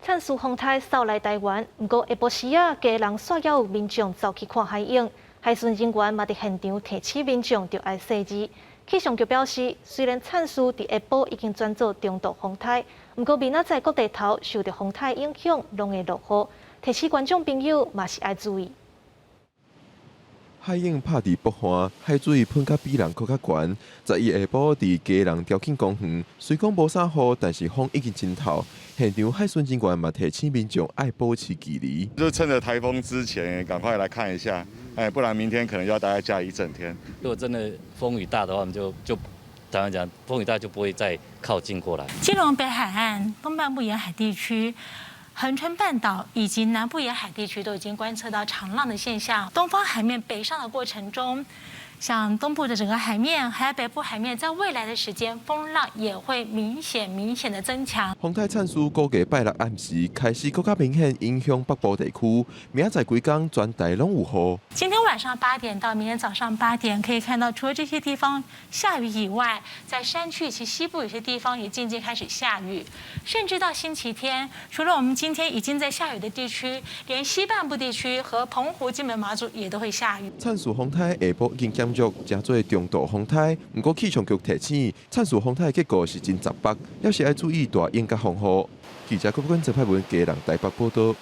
灿苏风台扫来台湾，不过下晡时啊，家人煞要有民众走去看海影，海巡人员嘛伫现场提醒民众着爱细致。气象局表示，虽然灿苏伫下晡已经转做中度风台，不过明仔载各地头受到风台影响，拢会落雨，提醒观众朋友嘛是爱注意。 海影拍伫北岸，海水喷甲比人搁较悬。11下晡伫家人条庆公园，虽讲无啥雨，但是风已经真透。现场海巡人员嘛提醒民众爱保持距离。就趁着台风之前，赶快来看一下，不然明天可能要待在家一整天。如果真的风雨大的话，我们就当然讲，风雨大就不会再靠近过来。基隆北海岸东半部沿海地区。 恒春半岛以及南部沿海地区都已经观测到长浪的现象。东方海面北上的过程中，像东部的整个海面，还有北部海面，在未来的时间，风浪也会明显的增强。风台灿苏估计拜六暗时开始更加明显影响北部地区，明仔载规天全台拢有雨。今天晚上8点到明天早上8点，可以看到，除了这些地方下雨以外，在山区以及西部有些地方也渐渐开始下雨，甚至到星期天，除了我们今天已经在下雨的地区，连西半部地区和澎湖、金门、马祖也都会下雨。灿苏风台下晡已经减弱，加做中度风台。不过气象局提醒，灿苏风台的结果是真十北，要是要注意大烟甲风雨。记者郭冠泽派文家人台北报道。